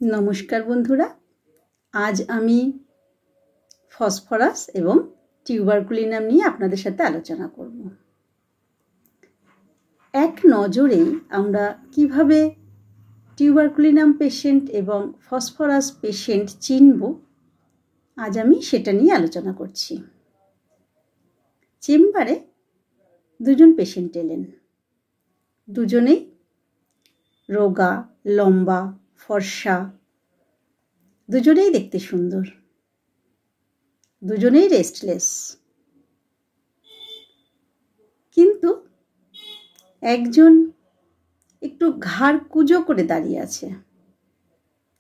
नमस्कार बंधुरा आज आमी फसफरास एवं टिउबारकुलिनाम निये आपनादेर साथे आलोचना करब। एक नजरेई आमरा किभाबे टिउबारकुलिनाम पेशेंट एवं फसफरास पेशेंट चिनब आज आमी सेटा निये आलोचना करछि। चेम्बारे दुजन पेशेंट एलेन, दुजनेई रोगा लम्बा फर्सा, दुजनेई देखते सुंदर, दुजनेई रेस्टलेस, किन्तु एकजन एकटू घाड़ कुजो करे दाड़िये आछे,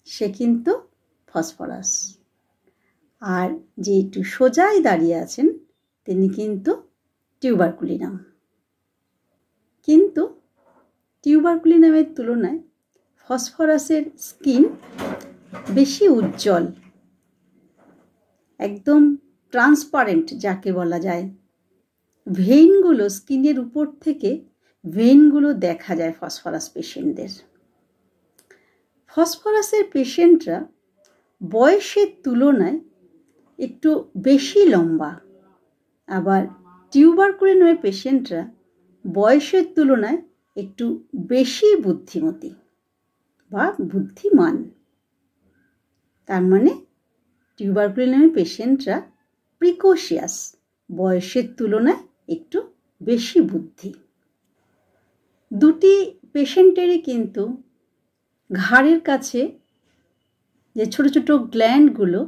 से किन्तु फसफरास, आर जे एकटू सोजाई दाड़िये आछेन तिनि किन्तु टिउबारकुलिनाम। किन्तु टिउबारकुलिनामेर तुलनाय फसफरासेर स्किन बेशी उज्जवल, एकदम ट्रांसपारेंट जाके बला जाय। भेइनगुलो स्किनेर उपर थेके भेइनगुलो देखा जाय फसफरास पेशेंटदेर। फसफरासेर पेशेंटरा बयसेर तुलनाय एकटू बेशी लम्बा, आबार टिउबारकुलिनामेर पेशेंटरा बयसेर तुलनाय एकटू बेशी बुद्धिमती बा बुद्धिमान। तार माने टिउबारकुलिनामेर पेशेंटरा प्रिकशियास, बयसेर तुलनाय एकटू बेशी बुद्धि। दुटी पेशेंटेरই किन्तु घाड़ेर काछे जे छोटो छोटो ग्लैंडगुलो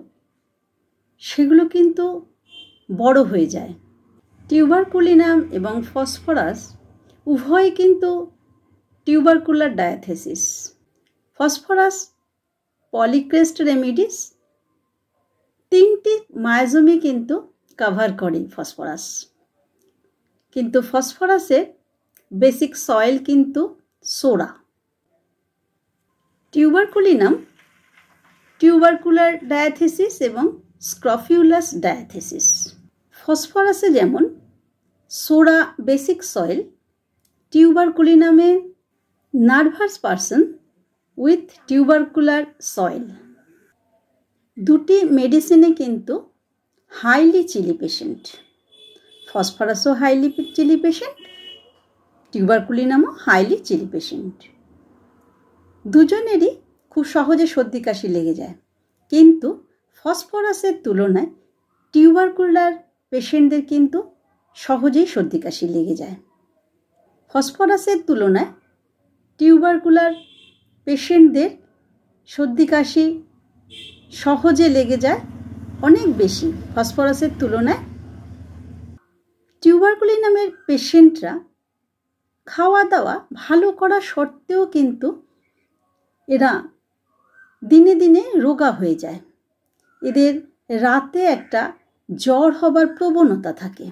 सेगुलो किन्तु बड़ो हये जाय। टिउबारकुलिनाम एवं फसफरास उभय किन्तु टिउबारकुलार डायाथेसिस। फसफरास पलिक्रेस्ट रेमिडिस तीनटी मायोजोमे किन्तु कवर करे फसफरास, किन्तु फसफरासेर बेसिक सয়েল किन्तु सोरा। टिउबारकुलिनाम टिउबारकुलार डायाथेसिस एवं स्क्रफिउलास डायाथेसिस। फसफरासे जेमन सोरा बेसिक सয়েল, टिउबारकुलिनामे nervous person with tubercular soil. दुटी मेडिसिने किन्तु हाईली चिली पेशेंट। फसफरासो हाईली चिली पेशेंट, टिउबारकुलिनामो हाईली चिली पेशेंट। दुजनेरই खूब सहजे सर्दी काशी लेगे जाए, किन्तु फसफरासेर तुलनाय टिउबारकुलार पेशेंटदेर किन्तु सहजेई सर्दी काशी लेगे जाए। फसफरासेर तुलनाय टिउबारकुलार पेशेंटदेर सर्दी काशी सहजे लेगे जाए अनेक बेशी फसफरासेर तुलनाय। टिउबारकुलिनामेर पेशेंटरा खावा दावा भालो करा सत्त्वेও किन्तु एरा दिने दिने रोगा हये जाए। एदेर राते एकटा ज्वर हबार प्रवणता थाके।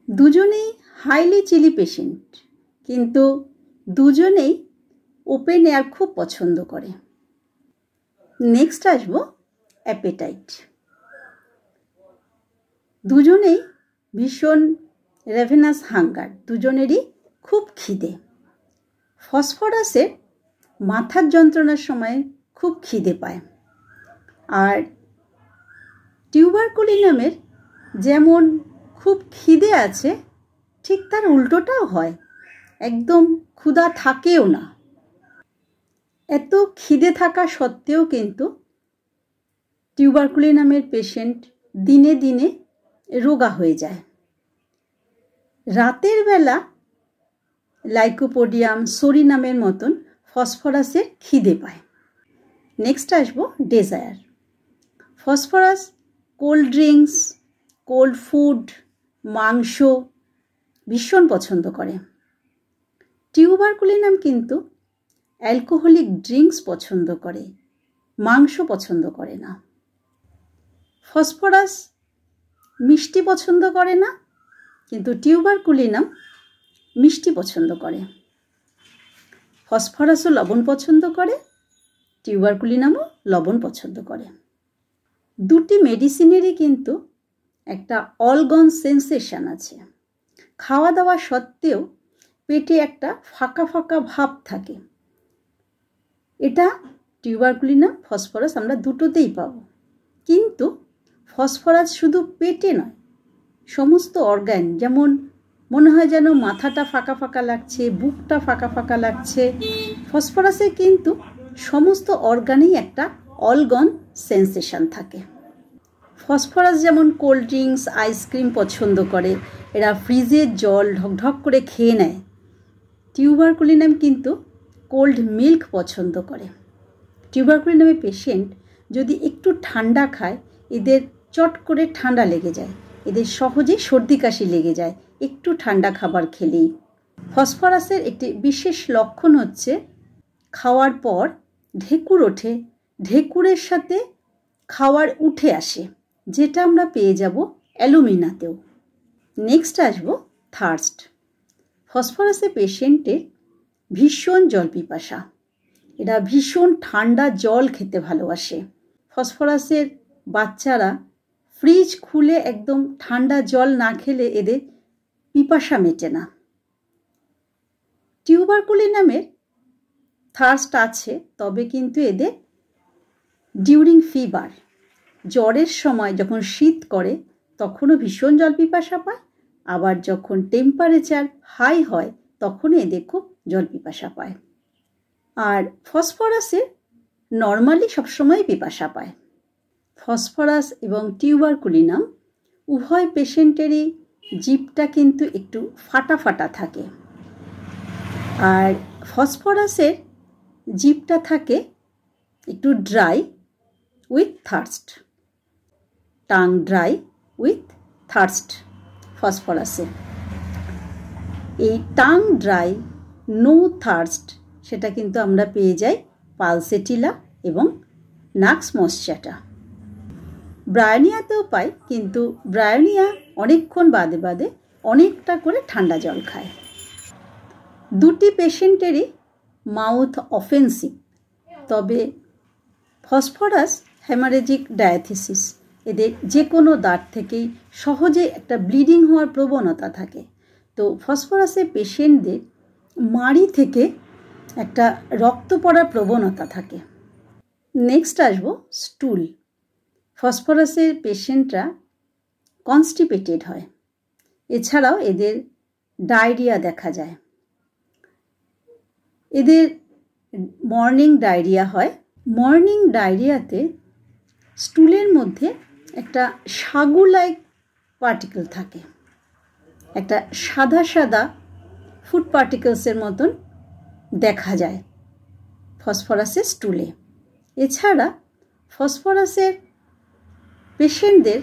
दुजनेই हाईली चिली पेशेंट, किन्तु दुजनेই ओपेन एयार खूब पछंद करे। Next आसबो appetite. दुजनेই भीषण रेभेनास हांगार, दुजनेরই खूब খিদে। फसफरासेर माथार যন্ত্রণার সময় खूब খিদে পায়, আর টিউবারকুলিনামের যেমন खूब খিদে আছে ঠিক তার উল্টোটাও হয়, একদম ক্ষুধা থাকেও না। এত খিদে থাকা সত্ত্বেও কিন্তু টিউবারকুলিনামের পেশেন্ট দিনে দিনে রোগা হয়ে যায়। রাতের বেলা লাইকোপোডিয়াম সোরিনামের মতন ফসফরাসের খিদে পায়। নেক্সট আসবো desire. Phosphorus cold drinks, cold food, মাংস ভীষণ পছন্দ করে। টিউবারকুলিনাম কিন্তু অ্যালকোহলিক ড্রিঙ্কস পছন্দ করে, মাংস পছন্দ করে না। ফসফরাস মিষ্টি পছন্দ করে না, কিন্তু টিউবারকুলিনাম মিষ্টি পছন্দ করে। ফসফরাসও লবণ পছন্দ করে, টিউবারকুলিনামও লবণ পছন্দ করে। দুটি মেডিসিনেরই কিন্তু একটা অলগন সেন্সেশন আছে। খাওয়া দাওয়া সত্ত্বেও পেটে একটা ফাঁকা ফাঁকা ভাব থাকে। এটা টিউবারকুলিনাম, ফসফরাস আমরা দুটোতেই পাবো। কিন্তু ফসফরাস শুধু পেটে নয়, সমস্ত অর্গান, যেমন মনে হয় যেন মাথাটা ফাঁকা ফাঁকা লাগছে, বুকটা ফাঁকা ফাঁকা লাগছে, ফসফরাসে কিন্তু সমস্ত অর্গানেই একটা অলগন সেন্সেশন থাকে। ফসফরাস যেমন কোল্ড ড্রিঙ্কস, আইসক্রিম পছন্দ করে, এরা ফ্রিজের জল ঢকঢক করে খেয়ে নেয়। টিউবারকুলিনাম কিন্তু কোল্ড মিল্ক পছন্দ করে। টিউবারকুলিনামের পেশেন্ট যদি একটু ঠান্ডা খায়, এদের চট করে ঠান্ডা লেগে যায়, এদের সহজেই সর্দি কাশি লেগে যায় একটু ঠান্ডা খাবার খেলেই। ফসফরাসের একটি বিশেষ লক্ষণ হচ্ছে খাওয়ার পর ঢেকুর ওঠে, ঢেকুরের সাথে খাওয়ার উঠে আসে, যেটা আমরা পেয়ে যাব অ্যালুমিনাতেও। নেক্সট আসবো থার্স্ট। ফসফরাসের পেশেন্টের ভীষণ জল পিপাসা, এরা ভীষণ ঠান্ডা জল খেতে ভালোবাসে। ফসফরাসের বাচ্চারা ফ্রিজ খুলে একদম ঠান্ডা জল না খেলে এদের পিপাসা মেটে না। টিউবারকুলিনামের থার্স্ট আছে, তবে কিন্তু এদের ডিউরিং ফিভার, জ্বরের সময় যখন শীত করে তখনও ভীষণ জল পিপাসা পায়, আবার যখন টেম্পারেচার হাই হয় তখন এদের খুব জল পিপাসা পায়। আর ফসফরাসের নর্মালি সবসময় পিপাসা পায়। ফসফরাস এবং টিউবারকুলিনাম উভয় পেশেন্টেরই জিভটা কিন্তু একটু ফাটা ফাটা থাকে, আর ফসফরাসের জিভটা থাকে একটু dry with thirst, tongue dry with thirst ফসফরাসের। এই টাং ড্রাই নো থার্স্ট সেটা কিন্তু আমরা পেয়ে যাই পালসেটিলা এবং নাক্স মসচাটা। ব্রায়োনিয়াতেও পাই, কিন্তু ব্রায়োনিয়া অনেকক্ষণ বাদে বাদে অনেকটা করে ঠান্ডা জল খায়। দুটি পেশেন্টেরই মাউথ অফেন্সিভ, তবে ফসফরাস হেমারেজিক ডায়াথিসিস, এদের যে কোনো দাঁত থেকেই সহজে একটা ব্লিডিং হওয়ার প্রবণতা থাকে। তো ফসফরাসের পেশেন্টদের মাড়ি থেকে একটা রক্ত পড়ার প্রবণতা থাকে। নেক্সট আসবো স্টুল। ফসফরাসের পেশেন্টরা কনস্টিপেটেড হয়, এছাড়াও এদের ডায়রিয়া দেখা যায়। এদের মর্নিং ডায়রিয়া হয়। মর্নিং ডায়রিয়াতে স্টুলের মধ্যে একটা সাগু লাইক পার্টিকেল থাকে, একটা সাদা সাদা ফুড পার্টিকেলসের মতন দেখা যায় ফসফরাসের স্টুলে। এছাড়া ফসফরাসের পেশেন্টদের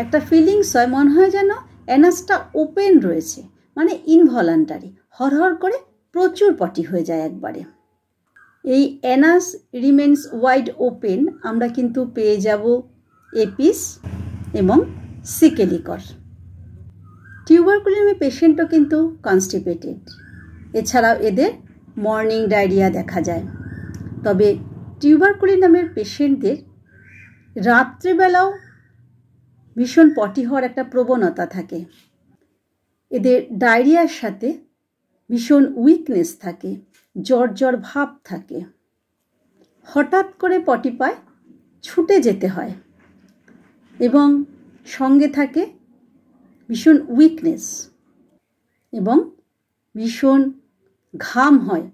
একটা ফিলিংস হয়, মনে হয় যেন অ্যানাসটা ওপেন রয়েছে, মানে ইনভলান্টারি, হরহর করে প্রচুর পটি হয়ে যায় একবারে। এই অ্যানাস রিমেন্স ওয়াইড ওপেন আমরা কিন্তু পেয়ে যাব এপিস এবং সিকেলিকর। টিউবারকুলিনামের পেশেন্টও কিন্তু কনস্টিপেটেড, এছাড়াও এদের মর্নিং ডায়রিয়া দেখা যায়। তবে টিউবারকুলিনামের পেশেন্টদের রাত্রেবেলাও ভীষণ পটি হওয়ার একটা প্রবণতা থাকে। এদের ডায়রিয়ার সাথে ভীষণ উইকনেস থাকে, জ্বর জ্বর ভাব থাকে, হঠাৎ করে পটি পায় ছুটে যেতে হয়, এবং সঙ্গে থাকে ভীষণ উইকনেস এবং ভীষণ ঘাম হয়।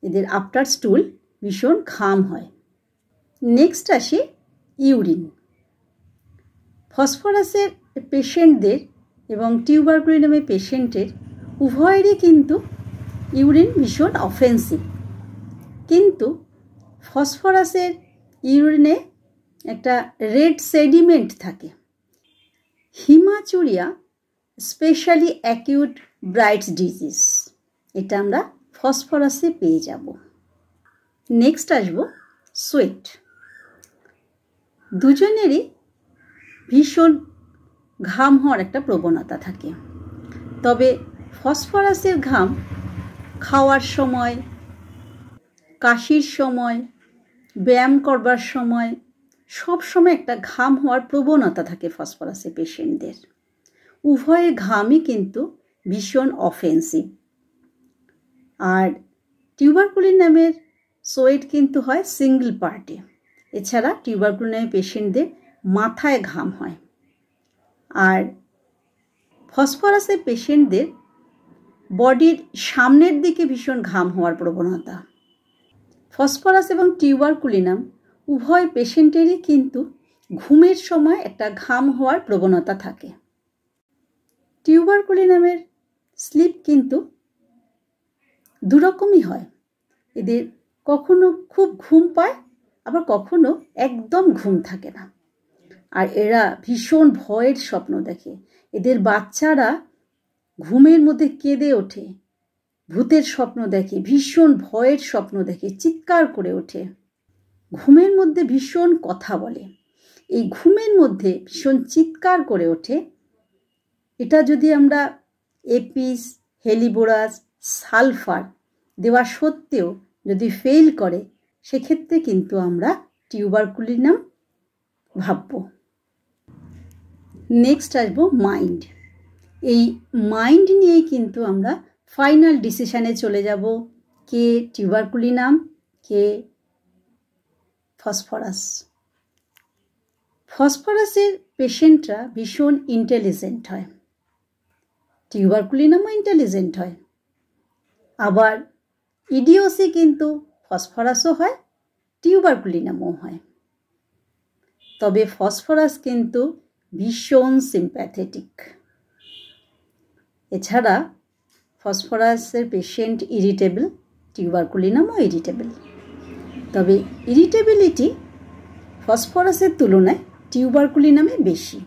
এদের আফটার স্টুল ভীষণ ঘাম হয়। নেক্সট আসি ইউরিন। ফসফরাসের পেশেন্টদের এবং টিউবারকুলিনামের পেশেন্টের উভয়েরই কিন্তু ইউরিন ভীষণ অফেন্সিভ, কিন্তু ফসফরাসের ইউরিনে একটা রেড সেডিমেন্ট থাকে। Haematuria specially acute brides disease, এটা আমরা ফসফরাসে পেয়ে যাব। নেক্সট আসবো সোয়েট। দুজনেরই ভীষণ ঘাম হওয়ার একটা প্রবণতা থাকে, তবে ফসফরাসের ঘাম খাওয়ার সময়, কাশির সময়, ব্যায়াম করবার সময় সব সময় একটা ঘাম হওয়ার প্রবণতা থাকে ফসফরাসের পেশেন্টদের। উভয়ের ঘামই কিন্তু ভীষণ অফেন্সিভ। আর টিউবারকুলিনামের সোয়েট কিন্তু হয় সিঙ্গল পার্টে। এছাড়া টিউবারকুলিনামের পেশেন্টদের মাথায় ঘাম হয়। আর ফসফরাসের পেশেন্টদের বডির সামনের দিকে ভীষণ ঘাম হওয়ার প্রবণতা। ফসফরাস এবং টিউবারকুলিনাম উভয় পেশেন্টেরই কিন্তু ঘুমের সময় একটা ঘাম হওয়ার প্রবণতা থাকে। টিউবারকুলিনামের স্লিপ কিন্তু দুরকমই হয়। এদের কখনো খুব ঘুম পায়, আবার কখনো একদম ঘুম থাকে না। আর এরা ভীষণ ভয়ের স্বপ্ন দেখে। এদের বাচ্চারা ঘুমের মধ্যে কেঁদে ওঠে, ভূতের স্বপ্ন দেখে, ভীষণ ভয়ের স্বপ্ন দেখে, চিৎকার করে ওঠে। ঘুমের মধ্যে ভীষণ কথা বলে। এই ঘুমের মধ্যে ভীষণ চিৎকার করে ওঠে। এটা যদি আমরা এপিস, হেলিবোরাস, সালফার দেওয়া সত্ত্বেও যদি ফেল করে, সেক্ষেত্রে কিন্তু আমরা টিউবারকুলিনাম ভাবব। নেক্সট আসবো মাইন্ড। এই মাইন্ড নিয়েই কিন্তু আমরা ফাইনাল ডিসিশানে চলে যাব, কে টিউবারকুলিনাম, কে ফসফরাস। ফসফরাসের পেশেন্টরা ভীষণ ইন্টেলিজেন্ট হয়, টিউবারকুলিনামও ইন্টেলিজেন্ট হয়। আবার ইডিওসি কিন্তু ফসফরাসও হয়, টিউবারকুলিনামও হয়। তবে ফসফরাস কিন্তু ভীষণ সিম্প্যাথেটিক। এছাড়া ফসফরাসের পেশেন্ট ইরিটেবল, টিউবারকুলিনামও ইরিটেবল। তবে ইরিটেবিলিটি ফসফরাসের তুলনায় টিউবারকুলিনামে বেশি।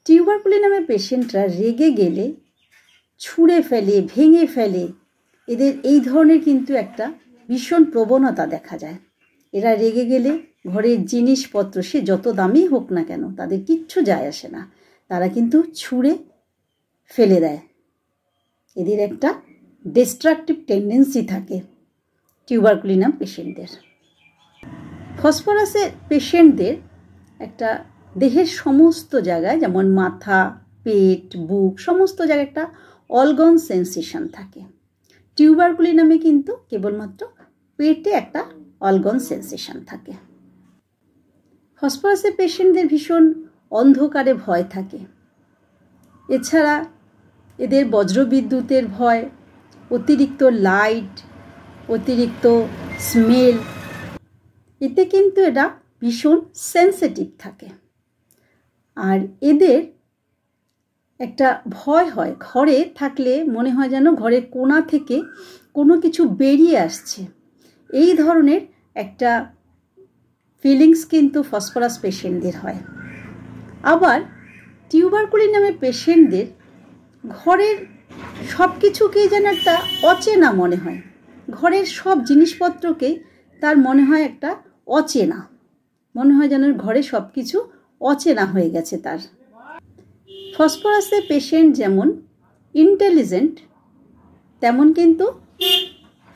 টিউবারকুলিনামের পেশেন্টরা রেগে গেলে ছুঁড়ে ফেলে, ভেঙে ফেলে। এদের এই ধরনের কিন্তু একটা ভীষণ প্রবণতা দেখা যায়। এরা রেগে গেলে ঘরের জিনিসপত্র সে যত দামি হোক না কেন, তাদের কিচ্ছু যায় আসে না, তারা কিন্তু ছুঁড়ে ফেলে দেয়। এদের একটা ডিস্ট্রাকটিভ টেন্ডেন্সি থাকে টিউবারকুলিনাম পেশেন্টদের। ফসফরাসের পেশেন্টদের একটা দেহের সমস্ত জায়গায়, যেমন মাথা, পেট, বুক, সমস্ত জায়গায় একটা অলগন সেন্সেশন থাকে। টিউবারকুলিনামে কিন্তু কেবলমাত্র পেটে একটা অলগন সেন্সেশন থাকে। ফসফরাসের পেশেন্টদের ভীষণ অন্ধকারে ভয় থাকে। এছাড়া এদের বজ্রবিদ্যুতের ভয়, অতিরিক্ত লাইট, অতিরিক্ত স্মেল, এতে কিন্তু এরা ভীষণ সেন্সিটিভ থাকে। আর এদের একটা ভয় হয়, ঘরে থাকলে মনে হয় যেন ঘরের কোণা থেকে কোনো কিছু বেরিয়ে আসছে। এই ধরনের একটা ফিলিংস কিন্তু ফসফরাস পেশেন্টদের হয়। আবার টিউবারকুলিনামের পেশেন্টদের ঘরের সব কিছুকেই যেন একটা অচেনা মনে হয়। ঘরের সব জিনিসপত্রকেই তার মনে হয় একটা অচেনা, মনে হয় যেন ঘরে সব কিছু অচেনা হয়ে গেছে তার। ফসফরাসের পেশেন্ট যেমন ইন্টেলিজেন্ট, তেমন কিন্তু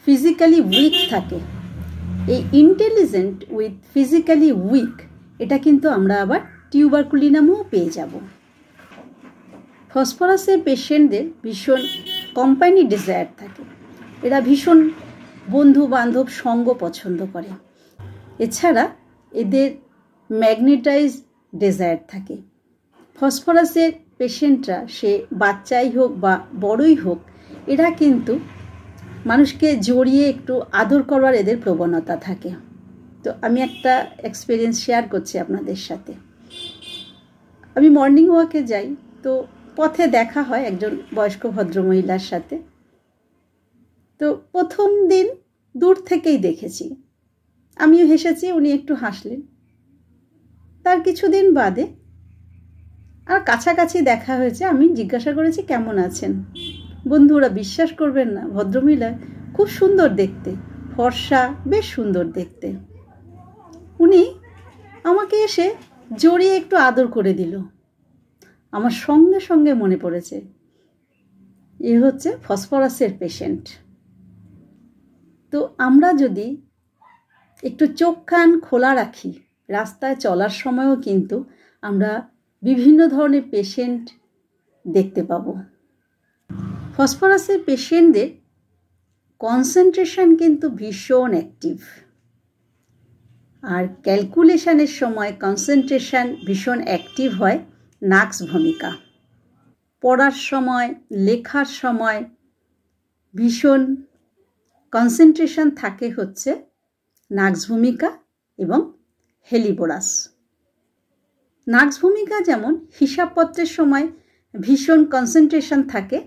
ফিজিক্যালি উইক থাকে। এই ইন্টেলিজেন্ট উইথ ফিজিক্যালি উইক, এটা কিন্তু আমরা আবার টিউবারকুলিনামও পেয়ে যাব। ফসফরাসের পেশেন্টদের ভীষণ কোম্পানি ডিজায়ার থাকে। এরা ভীষণ বন্ধু বান্ধব সঙ্গ পছন্দ করে। এছাড়া এদের ম্যাগনেটাইজ ডিজায়ার থাকে। ফসফরাসের পেশেন্টরা, সে বাচ্চাই হোক বা বড়ই হোক, এরা কিন্তু মানুষকে জড়িয়ে একটু আদর করবার এদের প্রবণতা থাকে। তো আমি একটা এক্সপিরিয়েন্স শেয়ার করছি আপনাদের সাথে। আমি মর্নিং ওয়াকে যাই, তো পথে দেখা হয় একজন বয়স্ক ভদ্রমহিলার সাথে। তো প্রথম দিন দূর থেকেই দেখেছি, আমিও হেসেছি, উনি একটু হাসলেন। তার কিছুদিন বাদে আর কাছাকাছি দেখা হয়েছে। আমি জিজ্ঞাসা করেছি কেমন আছেন। বন্ধুরা বিশ্বাস করবেন না, ভদ্রমহিলা খুব সুন্দর দেখতে, ফর্সা, বেশ সুন্দর দেখতে। উনি আমাকে এসে জড়িয়ে একটু আদর করে দিল। আমার সঙ্গে সঙ্গে মনে পড়েছে এ হচ্ছে ফসফরাসের পেশেন্ট। তো আমরা যদি একটু চোখ কান খোলা রাখি, রাস্তায় চলার সময়ও কিন্তু আমরা বিভিন্ন ধরনের পেশেন্ট দেখতে পাবো। ফসফরাসের পেশেন্টদের কনসেন্ট্রেশন কিন্তু ভীষণ অ্যাক্টিভ। আর ক্যালকুলেশনের সময় কনসেন্ট্রেশন ভীষণ অ্যাক্টিভ হয় নাক্স ভূমিকা। পড়ার সময়, লেখার সময় ভীষণ কনসেন্ট্রেশন থাকে হচ্ছে নাক্স ভূমিকা এবং হেলিবোরাস। নাক্স ভূমিকা যেমন হিসাবপত্রের সময় ভীষণ কনসেন্ট্রেশন থাকে,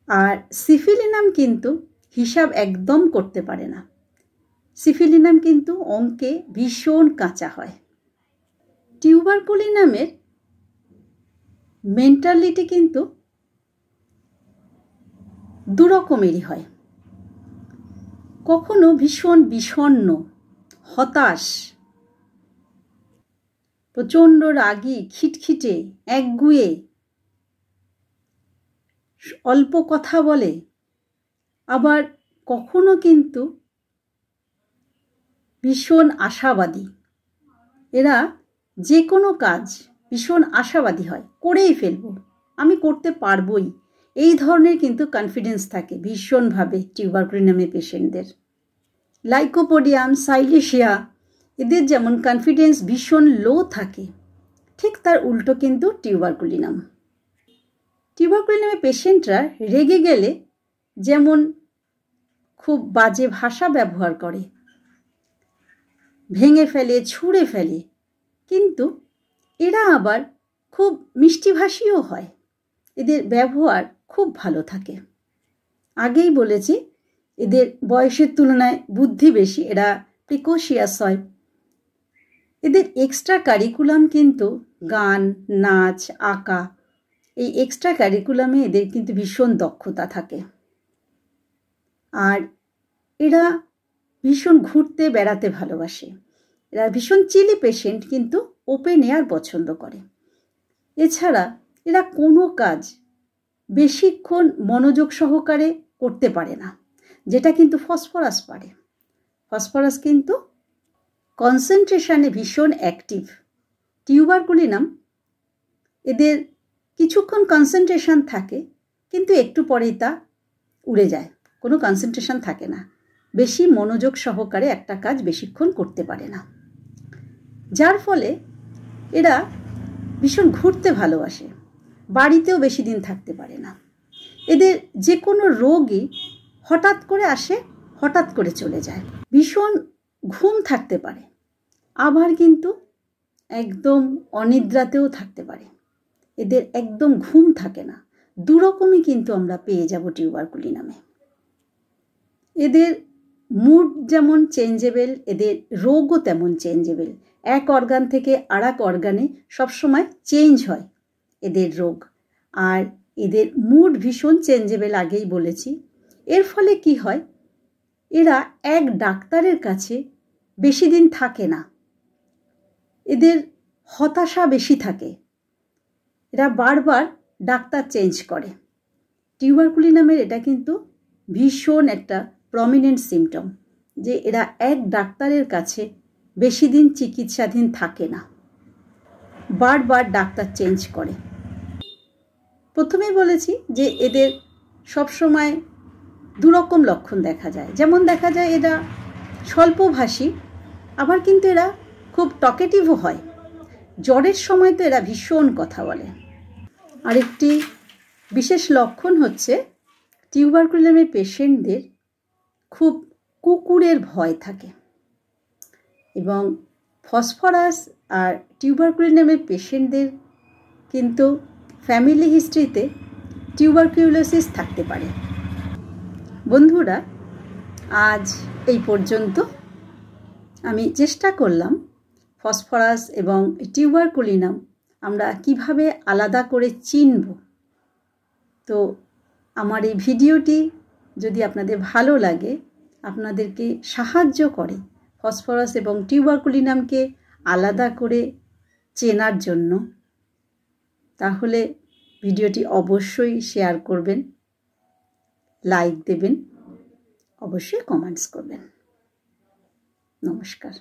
আর সিফিলিনাম কিন্তু হিসাব একদম করতে পারে না। সিফিলিনাম কিন্তু অঙ্কে ভীষণ কাঁচা হয়। টিউবারকুলিনামের মেন্টালিটি কিন্তু দুরকমেরই হয়। কখনো ভীষণ বিষণ্ণ, হতাশ, প্রচণ্ড রাগী, খিটখিটে, একগুঁয়ে, অল্প কথা বলে। আবার কখনো কিন্তু ভীষণ আশাবাদী। এরা যে কোনো কাজ ভীষণ আশাবাদী হয়, করেই ফেলবো, আমি করতে পারবই, এই ধরনের কিন্তু কনফিডেন্স থাকে ভীষণভাবে টিউবারকুলিনামের পেশেন্টদের। লাইকোপোডিয়াম, সাইলেশিয়া এদের যেমন কনফিডেন্স ভীষণ লো থাকে, ঠিক তার উল্টো কিন্তু টিউবারকুলিনাম। টিউবারকুলিনামের পেশেন্টরা রেগে গেলে যেমন খুব বাজে ভাষা ব্যবহার করে, ভেঙে ফেলে, ছুঁড়ে ফেলে, কিন্তু এরা আবার খুব মিষ্টিভাষীও হয়। এদের ব্যবহার খুব ভালো থাকে। আগেই বলেছি এদের বয়সের তুলনায় বুদ্ধি বেশি, এরা প্রিকোশিয়াস হয়। এদের এক্সট্রা কারিকুলাম কিন্তু গান, নাচ, আঁকা, এই এক্সট্রা কারিকুলামে এদের কিন্তু ভীষণ দক্ষতা থাকে। আর এরা ভীষণ ঘুরতে বেড়াতে ভালোবাসে। এরা ভীষণ চিলি পেশেন্ট, কিন্তু ওপেন এয়ার পছন্দ করে। এছাড়া এরা কোনো কাজ বেশিক্ষণ মনোযোগ সহকারে করতে পারে না, যেটা কিন্তু ফসফরাস পারে। ফসফরাস কিন্তু কনসেন্ট্রেশনে ভীষণ অ্যাক্টিভ। টিউবারকুলিনাম এদের কিছুক্ষণ কনসেন্ট্রেশন থাকে, কিন্তু একটু পরেই তা উড়ে যায়, কোনো কনসেন্ট্রেশন থাকে না, বেশি মনোযোগ সহকারে একটা কাজ বেশিক্ষণ করতে পারে না। যার ফলে এরা ভীষণ ঘুরতে ভালোবাসে, বাড়িতেও বেশি দিন থাকতে পারে না। এদের যে কোনো রোগই হঠাৎ করে আসে, হঠাৎ করে চলে যায়। ভীষণ ঘুম থাকতে পারে, আবার কিন্তু একদম অনিদ্রাতেও থাকতে পারে। এদের একদম ঘুম থাকে না। দুরকমই কিন্তু আমরা পেয়ে যাব টিউবারকুলিনামে। এদের মুড যেমন চেঞ্জেবল, এদের রোগও তেমন চেঞ্জেবল। এক অর্গান থেকে আর এক অর্গানে সবসময় চেঞ্জ হয় এদের রোগ। আর এদের মুড ভীষণ চেঞ্জেবল, আগেই বলেছি। এর ফলে কি হয়, এরা এক ডাক্তারের কাছে বেশি দিন থাকে না। এদের হতাশা বেশি থাকে, এরা বারবার ডাক্তার চেঞ্জ করে। টিউবারকুলিনামের এটা কিন্তু ভীষণ একটা প্রমিনেন্ট সিমটম, যে এরা এক ডাক্তারের কাছে বেশি দিন চিকিৎসাধীন থাকে না, বারবার ডাক্তার চেঞ্জ করে। প্রথমেই বলেছি যে এদের সবসময় দুরকম লক্ষণ দেখা যায়। যেমন দেখা যায় এরা স্বল্পভাষী, আবার কিন্তু এরা খুব টকেটিভও হয়। জ্বরের সময় তো এরা ভীষণ কথা বলে। আরেকটি বিশেষ লক্ষণ হচ্ছে টিউবারকুলিনামের পেশেন্টদের খুব কুকুরের ভয় থাকে, এবং ফসফরাস আর টিউবারকুলিনামের পেশেন্টদের কিন্তু ফ্যামিলি হিস্ট্রিতে টিউবারকিউলোসিস থাকতে পারে। বন্ধুরা, আজ এই পর্যন্ত। আমি চেষ্টা করলাম ফসফরাস এবং টিউবারকুলিনাম আমরা কিভাবে আলাদা করে চিনব। তো আমার এই ভিডিওটি যদি আপনাদের ভালো লাগে, আপনাদেরকে সাহায্য করে ফসফরাস এবং টিউবারকুলিনামকে আলাদা করে চেনার জন্য, তাহলে ভিডিওটি অবশ্যই শেয়ার করবেন, লাইক দেবেন, অবশ্যই কমেন্টস করবেন। নমস্কার।